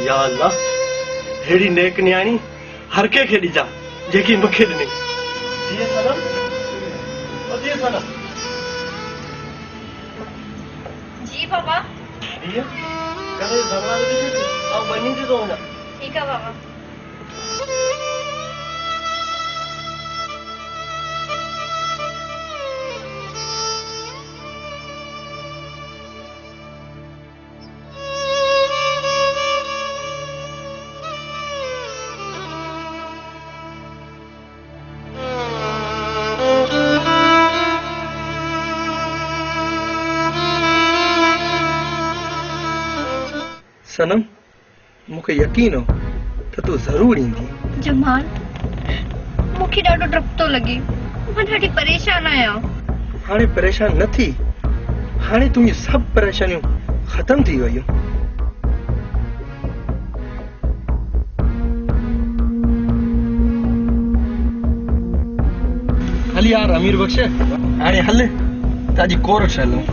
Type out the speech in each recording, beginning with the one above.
या अल्लाह हेड़ी नेक न्याणी हर के खेड़ी जा जेकी मूंखे ॾिनी। जी सनम, जी सनम। जी बाबा। जी करे दरवाजे ॾिसी ऐं बनी थी थो वञा। ठीक है बाबा। सनम मूंखे यकीन हो त तूं ज़रूर ईंदी। जमाल मूंखे ॾाढो डप थो लॻे, मां ॾाढी परेशान आहियां। हाणे परेशान न थी, हाणे तुंहिंजी सभु परेशानियूं ख़तम थी वयूं। हल यार अमीर बख्श, हाणे हल ताजी कोरट हलूं।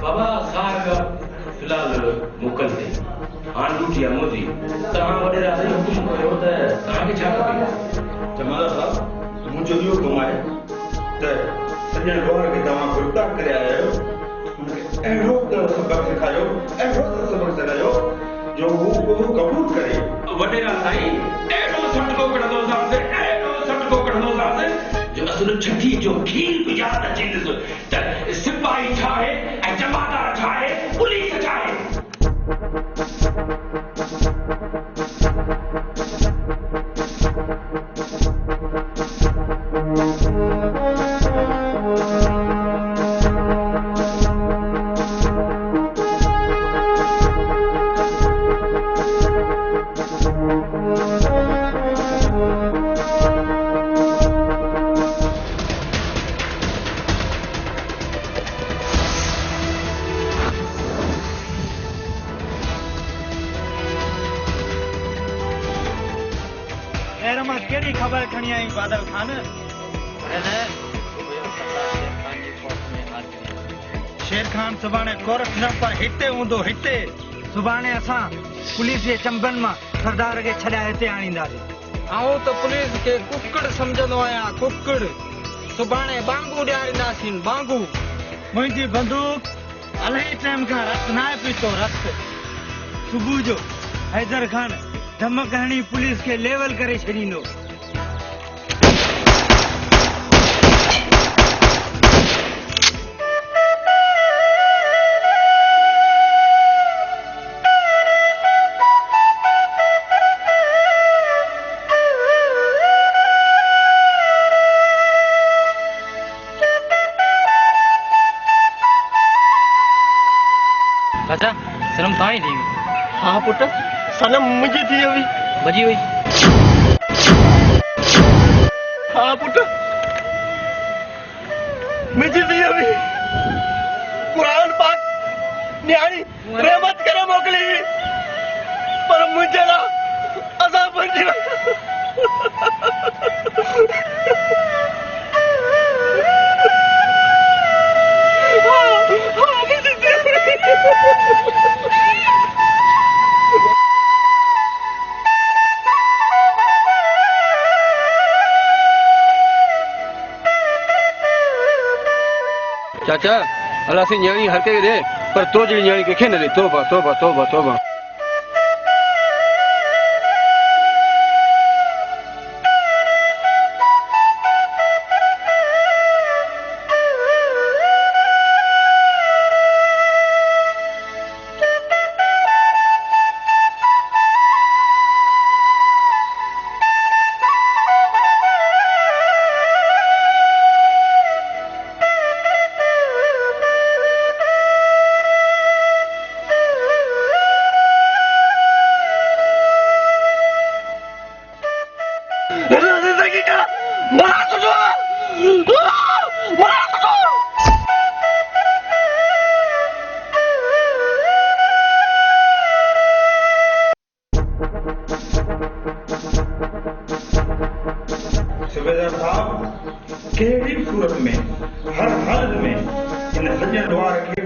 बाबा साहब फिलहाल मोकल थे हाण ड्यूटी आहे मोदी तव्हां वॾे राजा हुकुम कयो त तव्हांखे छा खपे? जमाल साहब मुंहिंजो इहो कमु आहे त सॼे ॿार खे तव्हां गिरफ़्तार करे आया आहियो, हुनखे अहिड़ो सबक़ सिखायो, अहिड़ो सबक़ सिखायो जो हू क़बूल करे। वॾेरा साईं अहिड़ो सटको कढंदोसांसि, अहिड़ो सटको कढंदोसांसि जो असुल छठी जो खीर बि यादि अचींदुसि त सिपाही छा आहे ऐं जमादार छा आहे, पुलिस छा आहे। केड़ी खबर खणी आई बादल खान? शेर खान सुभाणे कोरट न पर हिते हूंदो, हिते सुभाणे असां पुलिस जे चंबन मां सरदार खे छॾाए हिते आणींदासीं। आऊं त पुलिस खे कुकड़ समझंदो आहियां, कुकड़। सुभाणे बांगू ॾियारींदासीं, बांगू। मुंहिंजी बंदूक अलाही टाइम खां रत नाहे पीतो, रत। सुबुह जो हैदर खान धमक हणी पुलिस खे लेवल करे छॾींदो। चाचा सनम ताई थी। हाँ पुट, सनम मुंहिंजी थी हुई, बजी हुई। हाँ पुट मुंहिंजी थी हुई। कुरान पाक न्याणी रहमत करे मोकिली हुई, पर मुंहिंजे लाइ अज़ाब बणिजी वई। चाचा अल्लाह से न्याणी हर के दे, पर तो जड़ी न्याणी के न दे। तौबा तौबा तौबा तौबा।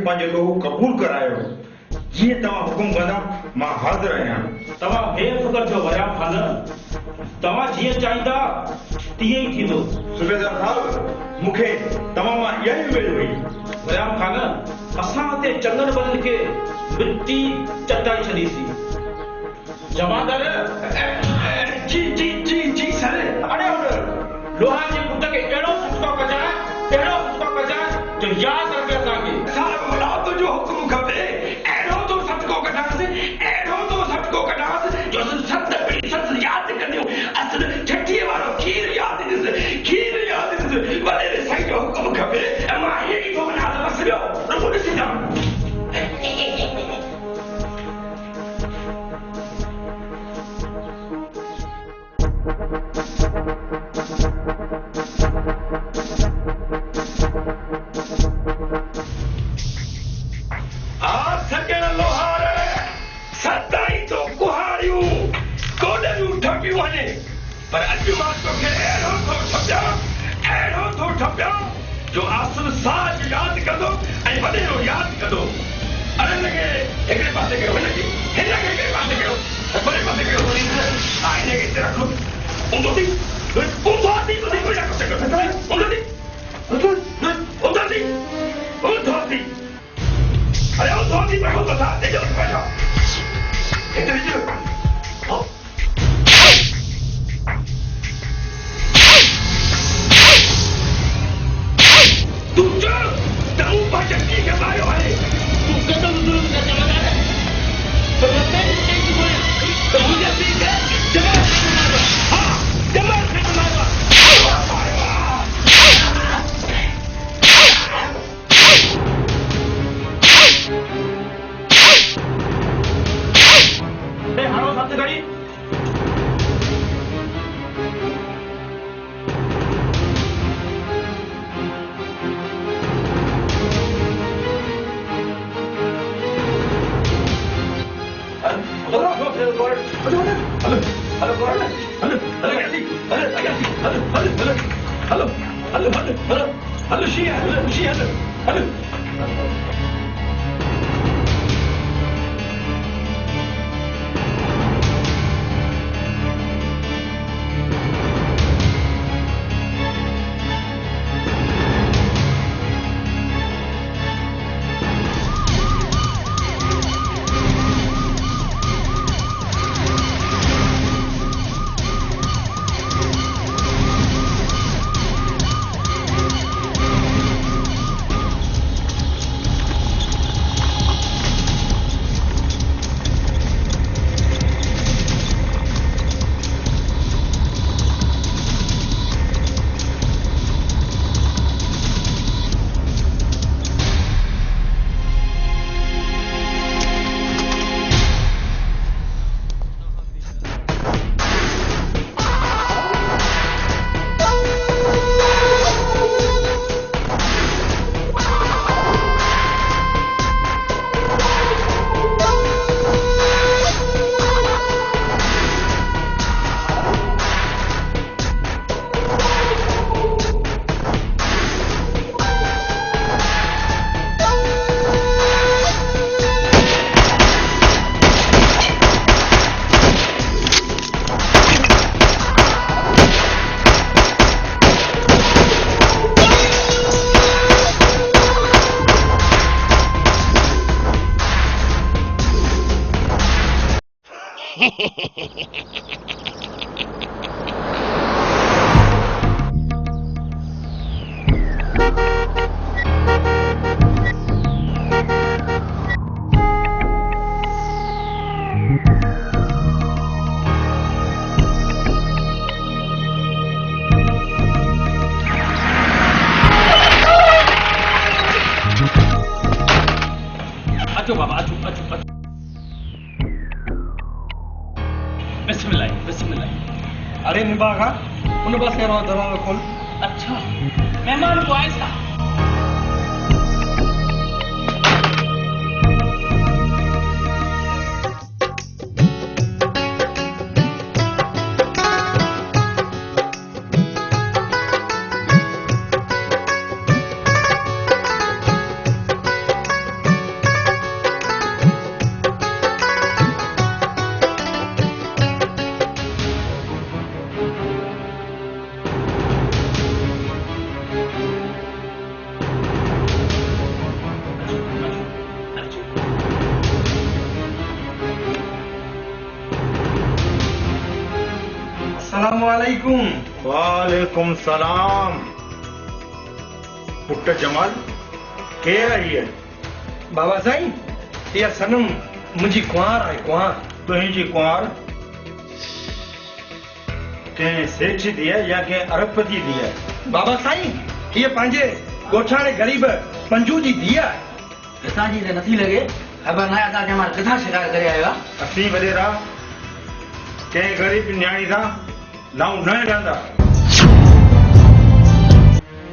पंहिंजो लोहो क़बूल करायो जीअं तव्हां हुकुम कंदा मां हाज़िर आहियां तव्हां बेफ़िक्र थियो वरियाम ख़ान तव्हां जीअं चाहींदा तीअं ई थींदो सूबेदार साहब मूंखे तव्हां मां इहा ई उमेद हुई वरियाम ख़ान असां हिते चङनि ॿारनि खे मिटी चटाई छॾीसीं जमादार जी जी जी जी सर अड़े लोहा जे पुट खे अहिड़ो फुटको कजाए जो यादि रखे असांखे साहब औलाद जो हुकुम खपे अहिड़ो तो सटको कढांसि जो असां सत पीढ़ी सत यादि कंदियूं असां छठीअ वारो खीर यादि ॾिस वॾे साईं जो हुकुम खपे ऐं मां हीअ ई थो वञा बसि ॿियो रुॻो ॾिसी जां पर अॼु मां तोखे अहिड़ो थो ठपियां जो आसुर साज यादि कंदो ऐं वॾे जो यादि कंदो अरे लॻे हिकिड़े पासे कयो हिनखे हिकिड़े पासे कयो वॾे पासे कयो हिनखे हिते रखो ऊंधो थी अरे ऊंधो थी रखो बता तेजो पैसा हिते विझो अचो बाबा अचो अचो अचो बिस्मिल्लाह बिस्मिल्लाह अरे निभा खां उन पासे वारो दरवाज़ो खोल अच्छा मेहमान को आए था अस्सलाम वालेकुम। वालेकुम सलाम। पुट जमाल केर आई है? बाबा साईं, इहा सनम मुंहिंजी कुंवार आहे, कुंवार। तुंहिंजी कुंवार कंहिं सेठ जी है या कंहिं अरबपति जी है? बाबा साईं, हीअ पंहिंजे ॻोठाणे ग़रीब पंजू जी धीउ आहे। असांजी त नथी लॻे ख़बर नाहे असां जंहिं महिल किथां शिकायत करे आयो आहे। असीं वॾेरा कंहिं ग़रीब न्याणी सां लाऊं न रहंदा।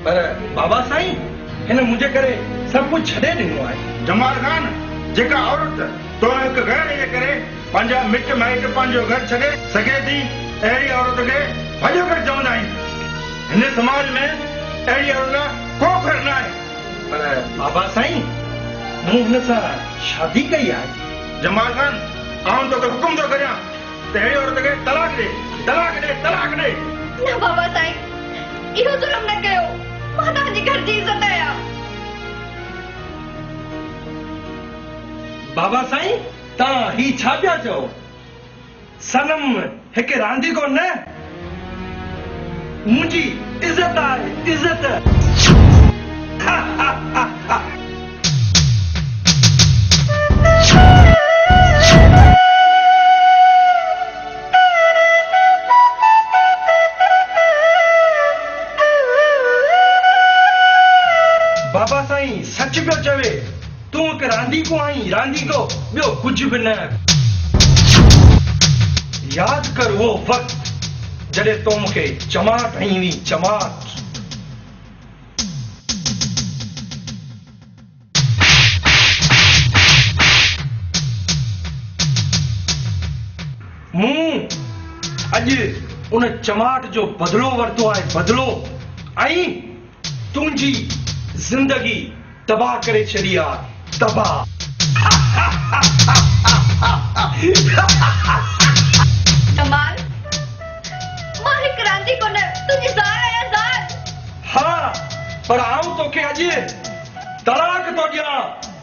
पर बाबा साईं, हिन मुंहिंजे करे सभु कुझु छॾे ॾिनो आहे। जमाल खान, जेका औरत तो हिकु घर जे करे पंहिंजा मिट माइट पंहिंजो घर छॾे सघे थी, अहिड़ी औरत खे भॼो कर चवंदा आहिनि। हिन समाज में अहिड़ी औरत को घर न आहे। पर बाबा साईं, मूं हुन सां शादी कई आहे। जमाल खान, आउं तो हुकुम थो करियां त अहिड़ी औरत खे तलाक ॾे, तलाक ॾे, तलाक ॾे। न बाबा साईं, इहो जुर्म न कयो। मां तव्हांजे घर जी इज़त आहियां। बाबा साईं, तव्हां ही छा पिया चओ? सनम हिकु रांदीको न, मुंहिंजी इज़त आहे, इज़त। बाबा साईं सच पियो चवे, तूं हिकु रांदीको आहीं, रांदीको, ॿियो कुझु बि न। यादि कर उहो वक़्तु जॾहिं तो मूंखे चमाट हई हुई, चमाट। मूं अॼु उन चमाट जो बदिलो वरितो आहे, बदिलो। ऐं तुंहिंजी ज़िंदगी तबाह करे छॾी आहे, तबाह। जमाल, मां हिकु रांदीको न, तुंहिंजी ज़ाल आहियां, ज़ाल। हा, पर आऊं तोखे अॼु तलाक थो ॾियां,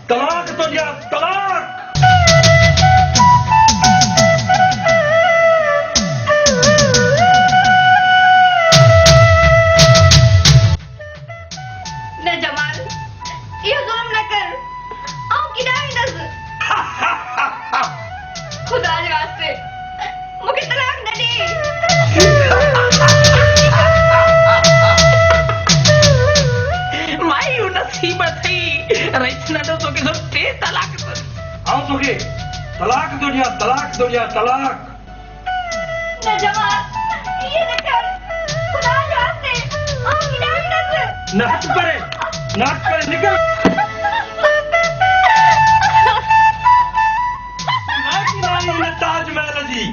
तलाक थो ॾियां, तलाक। न जमाल, इहो जुर्म न कर। आऊं किॾां वेंदसि? खुदा जे वास्ते मूंखे तलाक न ॾे। माई उन नसीब थी रही नंढो तोखे सो टे तलाक आऊं तोखे तलाक थो ॾियां, तलाक थो ॾियां, तलाक। न जमाल, इहे न कर। खुदा जे वास्ते आऊं किॾां वेंदसि? नाच करे, नाच करे, निकल। नाच नाम हुन ताजमहल जी।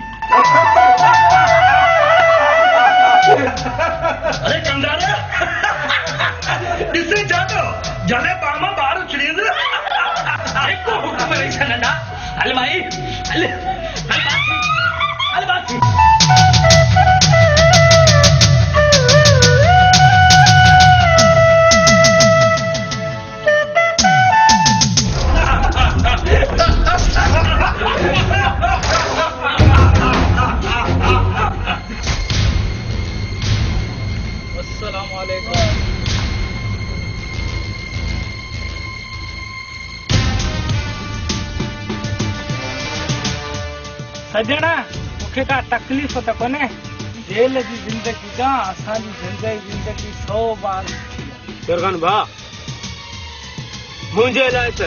अरे कंदार, ॾिसे जातो जले बामा बाहर उछड़ींदे। एको हुकुम रही नंढा। हल माई, हल हल बासी, हल बासी। अस्सलाम वालेकुम। सजना, मूंखे का तकलीफ़ त कोन्हे। जेल जी ज़िंदगी खां असांजी ज़िंदगी 100 बार शेरखान भाउ, मुंहिंजे लाइ त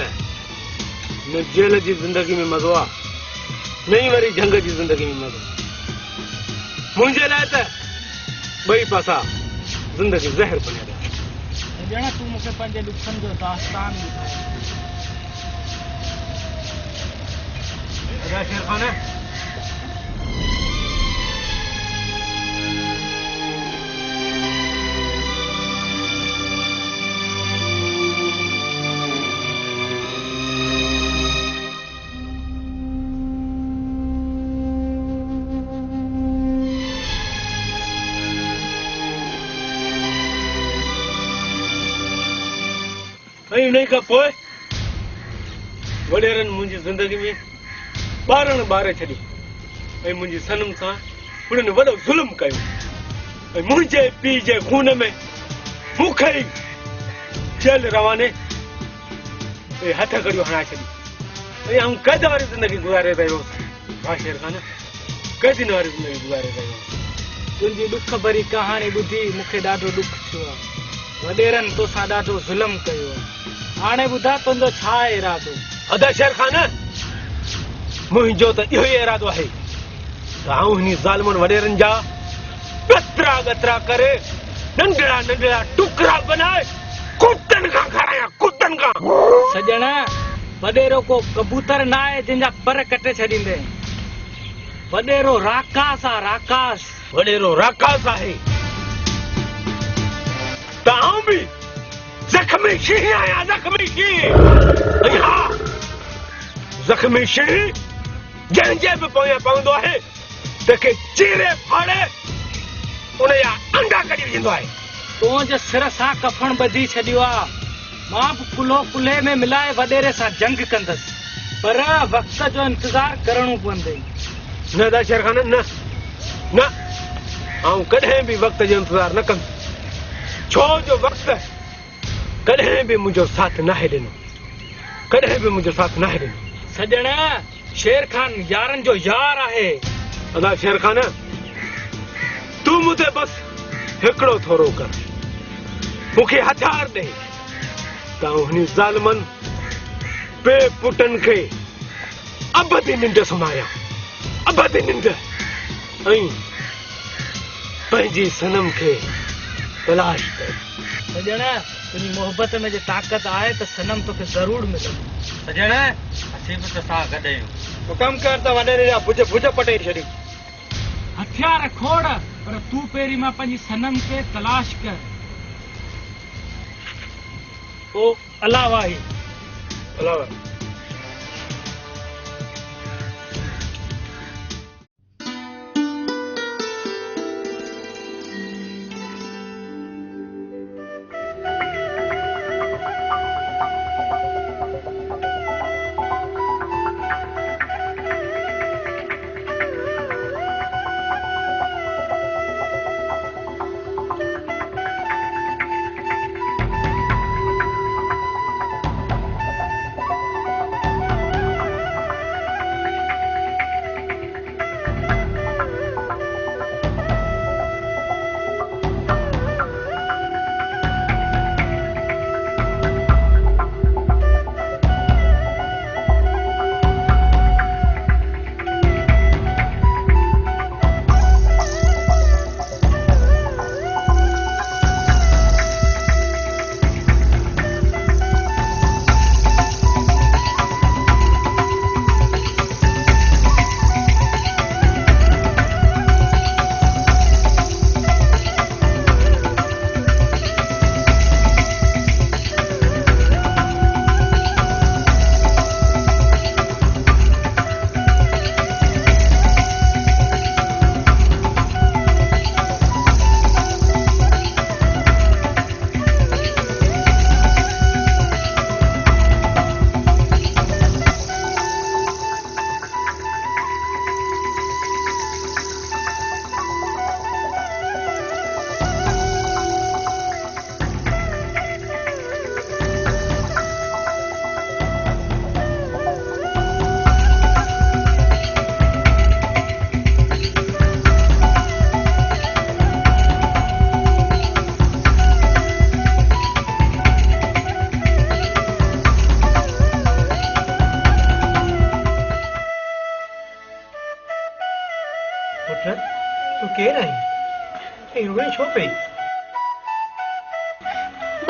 न जेल जी ज़िंदगी में मज़ो आहे, न ई वरी जंग जी ज़िंदगी में मज़ो। मुंहिंजे लाइ त ॿई पासा ज़िंदगी ज़हर बणियल आहे। सजना, तूं मूंखे पंहिंजे ॾुखनि जो दास्तान ॿुधाए। शेरखान, ऐं उन खां पोइ वॾेरनि मुंहिंजी ज़िंदगी में ॿारनि ॿारे छॾी ऐं मुंहिंजी सनम सां उन्हनि वॾो ज़ुल्म कयो ऐं मुंहिंजे पीउ जे खून में मूंखे ई जेल रवाने ऐं हथ कड़ियूं हणाए छॾी ऐं आऊं क़ैद वारी ज़िंदगी गुज़ारे रहियो हुउसि। वाह शेर खान, क़ैदीन वारी ज़िंदगी गुज़ारे रहियो हुउसि। तुंहिंजी ॾुख भरी कहाणी ॿुधी मूंखे ॾाढो ॾुख थियो आहे। वॾेरनि तोसां ॾाढो ज़ुल्म कयो आहे। हाणे ॿुधा तुंहिंजो छा इरादो? अदा शेर खान, मुंहिंजो त इहो ई इरादो आहे त आऊं हिन ज़ालिमुनि वॾेरनि जा गतरा गतरा करे नंढड़ा नंढड़ा टुकड़ा बनाए कुतनि खां खारायां, कुतनि खां। सजण, वॾेरो को कबूतर न आहे जंहिंजा पर कटे छॾींदे। वॾेरो राकास आहे, राकास। वॾेरो राकास आहे त आऊं बि ज़ख़्मी शींहुं आहियां, ज़ख़्मी शींहुं। ऐं हा, ज़ख़्मी शींहुं जंहिंजे बि पोयां पवंदो आहे तंहिंखे चीरे फाड़े उन जा अंडा कढी विझंदो आहे। तुंहिंजे सिर सां कफण ॿधी छॾियो आहे। मां बि कुल्हो कुल्हे में मिलाए वॾेरे सां जंग कंदसि, पर वक़्त जो इंतज़ारु करणो पवंदई। न दा शेर खान, न न, आऊं कॾहिं बि वक़्त जो इंतज़ारु न कंदुसि, छो जो वक़्त कॾहिं बि मुंहिंजो साथ नाहे ॾिनो, कॾहिं बि मुंहिंजो साथ नाहे ॾिनो। सजण, शेर खान यारनि जो यार आहे। अदा शेर खान, तूं मूंखे बसि हिकिड़ो थोरो कर, मूंखे हथियार ॾे त आऊं हिन ज़ालिमनि पे पुटनि खे अबदी निंड सुम्हारियां, अबदी निंड, ऐं पंहिंजी सनम खे तलाश कर। सजण, तुंहिंजी मोहबत में जे ताक़त आहे त सनम तोखे ज़रूर मिलंदी। सजण, असीं बि तोसां गॾु आहियूं। हुकम कर त वॾेरे जा भुज भुज पटे छॾी। हथियार खोड़, पर तूं पहिरीं मां पंहिंजी सनम खे तलाश कर। पोइ अलावा ई अलावा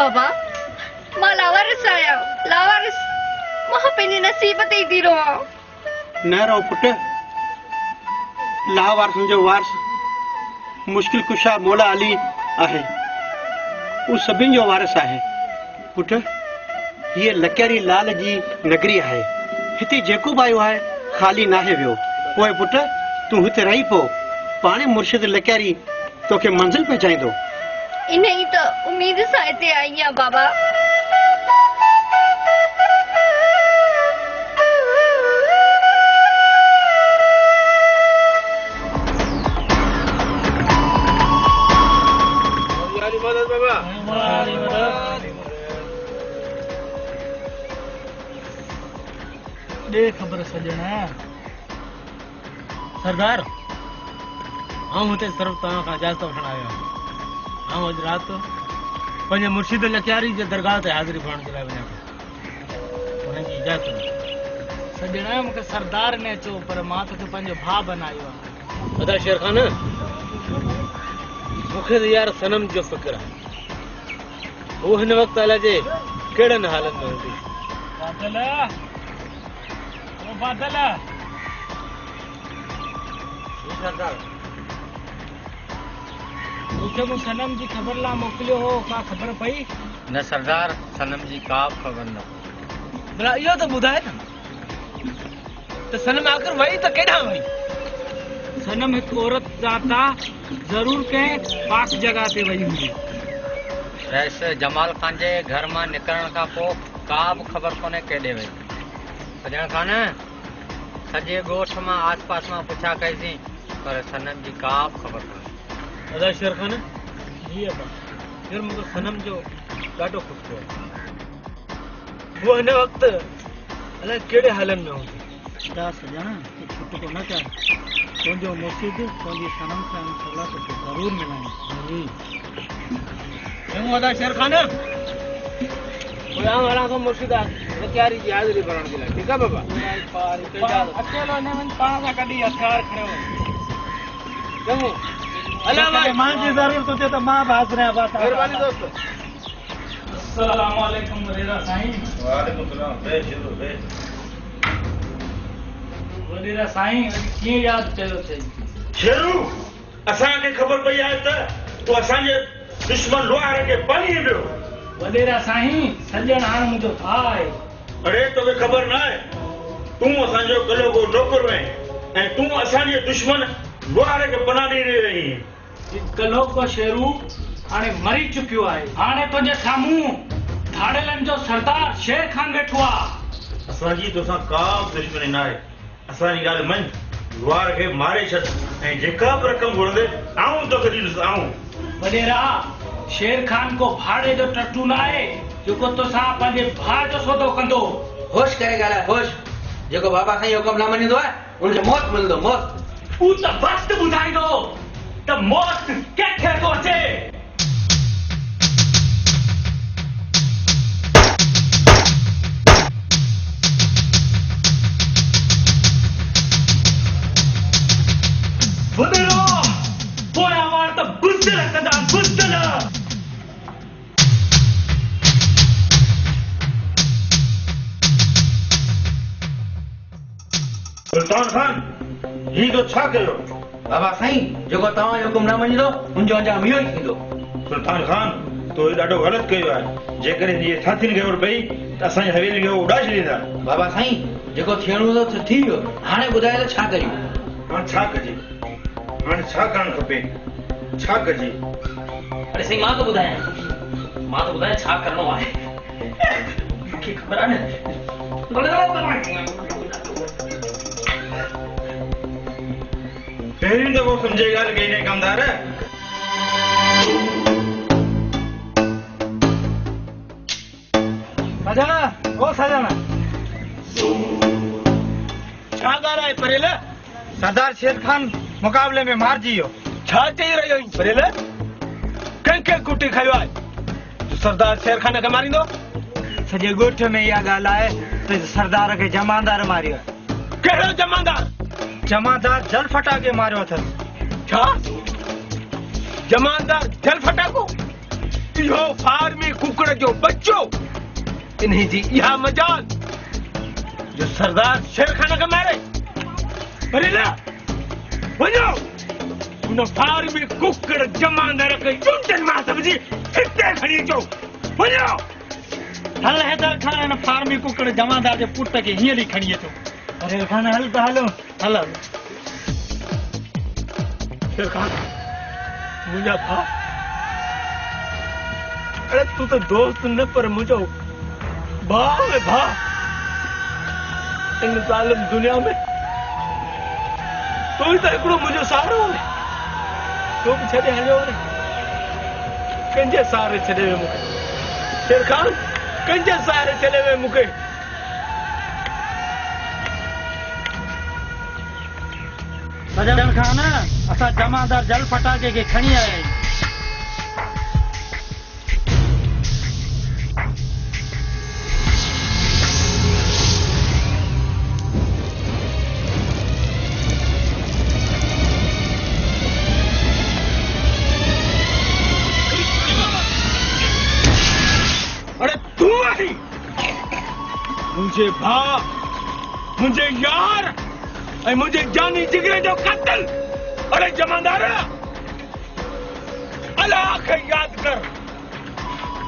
बाबा, मां लावारिस आहियां, लावारिस। मां पंहिंजे नसीब ते ई थी रहां। न रहो पुट, लावारिस जो वारिस मुश्किल कुशा मौला अली आहे, उहो सभिनि जो वारिस आहे। पुट, हीअ लकेरी लाल जी नगरी आहे, हिते जेको बि आयो आहे ख़ाली नाहे वियो। पोइ पुट तूं हिते रही पो, पाणे मुर्शिद लकेरी तोखे मंज़िल पहुचाईंदो। इन ई त उम्मीद सां हिते आई आहियां बाबा। दे खबर सजना सरदार हाँ हुते सिर्फ तव्हां खां इजाज़त वठण आयो आहियां हाँ अॼु राति पंहिंजे मुर्शिद लखियारी जे दरगाह ते हाज़िरी भरण जे लाइ वञा पियो हुननि जी इजाज़त सजना मूंखे सरदार ने चयो पर मां तोखे पंहिंजो भाउ बनायो आहे अदा शेर खान मूंखे त यार सनम जो फ़िक्र आहे वो हिन वक़्तु अलाए जे कहिड़नि हालनि में हूंदी बादल मूंखे मूं सनम जी ख़बर लाइ मोकिलियो हो का ख़बर पई न सरदार सनम जी का ख़बर न भला इहो त ॿुधाए न त सनम आख़िर वई त केॾां वई सनम हिकु औरत ज़ात आहे ज़रूर कंहिं पाक जॻह ते वई हूंदी वैसे जमाल खान जे घर मां निकिरण खां पोइ का बि ख़बर कोन्हे केॾे वई सॼण खान सॼे ॻोठ मां आस पास मां पुछा कईसीं पर सनम जी का बि ख़बर कोन्हे अदा शेर खान जी अबा फिर मूंखे सनम जो ॾाढो ख़ुशि थियो वो हिन वक़्तु अलाए कहिड़े हालनि में हूंदी छा सॼण छुट को न कर तुंहिंजो मुर्शिद तुंहिंजी सनम सां इंशाअल्लाह तोखे ज़रूरु मिलाईंदो चङो अदा शेर खान आऊं हलां थो मुर्शिद लखियारी जी हाज़िरी भरण जे लाइ ठीकु आहे बाबा अकेलो न वञ पाण सां कढी हथियार खणियो चङो हला भाई मां जी ज़रूरत हुजे त मां बि हाज़िर आहियां बात महिरबानी दोस्त अस्सलाम वालेकुम वलीरा साईं वालेकुम सलाम बे शुरू बे वलीरा साईं कीअं यादि कयो अथई शेरू असांखे ख़बर पई आहे त तूं असांजे दुश्मन लोहार खे पाणी वियो वलीरा साईं सॼण हाणे मुंहिंजो भाउ आहे अरे तोखे ख़बर न आहे तूं असांजो कलो को नौकर आहीं ऐं तूं असांजे दुश्मन लोहार खे पनाह ॾेई रही आहीं कलो को शेरू हाणे मरी चुकियो आहे हाणे तुंहिंजे साम्हूं धाड़ेलनि जो सरदार शेर खान वेठो आहे असांजी तोसां का बि दुश्मनी न आहे असांजी ॻाल्हि मञ लोहार खे मारे छॾ ऐं जेका बि रक़म घुरंदे आऊं तोखे ॾींदुसि आऊं वॾेरा शेर खान को भाड़े जो टटू न आहे जेको तोसां पंहिंजे भाउ जो सौदो कंदो होश करे ॻाल्हाए होश जेको बाबा साईं हुकम न मञींदो आहे उनखे मौत मिलंदो मौत तूं त वक़्तु ॿुधाईंदो त मौत किथे थो अचे वॾेरो पोयां वार त बुज़दिल कंदा बुज़दिल सुल्तान खान ही तो छा कयो बाबा साईं जेको तव्हां जो हुकुम न मञींदो उनजो अंजाम इहो ई थींदो सुल्तान खान तो ॾाढो ग़लति कयो आहे जेकॾहिं इहे साथियुनि खे ख़बर पई त असांजी हवेली खे उॾाए छॾींदा बाबा साईं जेको थियणो हो त थी वियो हाणे ॿुधाए त छा कयूं हाणे छा कजे हाणे छा करणु खपे छा कजे अरे साईं मां तो ॿुधायां छा करणो आहे मूंखे ख़बर आहे न पहिरीं दफ़ो सम्झे ॻाल्हि कई कमदार सजना ओ सजना छा ॻाल्हाए परेल सरदार शेर खान मुक़ाबले में मारिजी वियो छा चई रहियो आहीं परेल कंहिंखे कुटी खयो आहे सरदार शेर खान खे मारींदो सॼे ॻोठ में इहा ॻाल्हि आहे त सरदार खे जमादार मारियो आहे कहिड़ो जमादार जमादार जलफटा खे मारियो अथसि छा जमादार जलफटा को इहो फार्मी कुकड़ जो बच्चो इन्हीं जी इहा मजाल जो सरदार शेर खान खे मारे बरेला वञो उन फार्मी कुकड़ जमादार खे चूंटनि मां समझी हिते खणी अचो वञो हल हैदर खान हिन फार्मी कुकड़ जमादार जे पुट खे हींअर ई खणी अचो अरे खान हल त हलो हल शेर खान मुंहिंजा भाउ अरे तू तो दोस्त न पर मुझो भाव है भाव इन ज़ालिम दुनिया में तू ही तो हिकिड़ो मुझो सहारो है तू भी छॾे हलियो ने कंहिंजे सहारे छॾे वे मूंखे शेर खान कंहिंजे सहारे छॾे वे मूंखे सजण खान असां जमादार जल पटाके खे खणी आया आहियूं। अरे तू आई मुझे भाउ मुझे यार ऐं मुझे जानी जिगरे जो कत्ल। अरे जमादार अल्लाह खे याद कर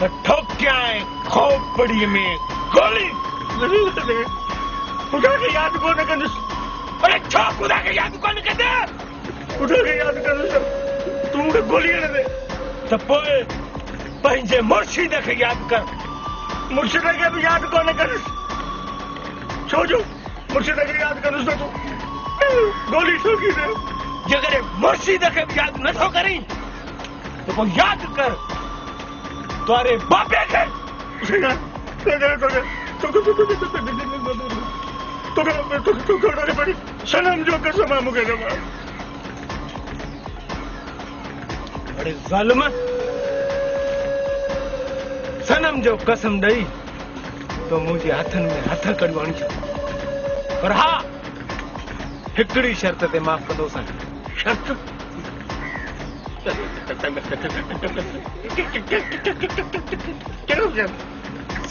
तो ठोकिया खोपड़ी में गोली खुदा खे याद कोन कंदुसि। अरे छो खुदा खे याद कोन कंदे? खुदा खे याद कंदुसि तू मूंखे गोली हणे दे त पोइ पंहिंजे मुर्शिद खे याद कर। मुर्शिद खे बि याद कोन कंदुसि छो जो मुर्शिद खे याद कंदुसि त तूं गोली ठोकी दे। जेकॾहिं मुर्शिद खे बि यादि नथो करीं त पोइ यादि कर तुंहिंजे बाबे खे। सनम जो कसम आहे मूंखे। अरे ज़ालिम सनम जो कसम ॾेई तो मुंहिंजे हथनि में हथ कढी वञी छो। पर हा हिकिड़ी शर्त ते माफ़ कंदोसां। शर्त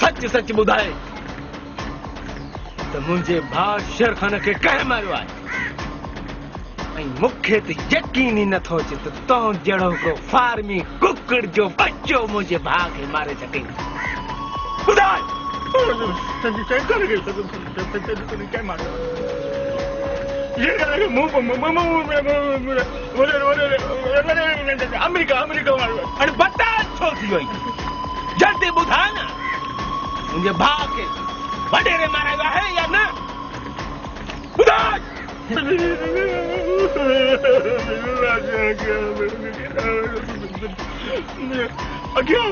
सच सच ॿुधाए त मुंहिंजे भाउ शेर खान खे कंहिं मारियो आहे ऐं मूंखे त यकीन ई नथो अचे त तो जहिड़ो हिकिड़ो फार्मी कुकड़ जो बच्चो मुंहिंजे भाउ खे मारे सघे। ॿुधाए अमेरिका हाणे बता छो थी वई? जल्दी ॿुधाए न मुंहिंजे भाउ खे वॾेरे मारायो आहे या न? ॿुधाए। अॻियां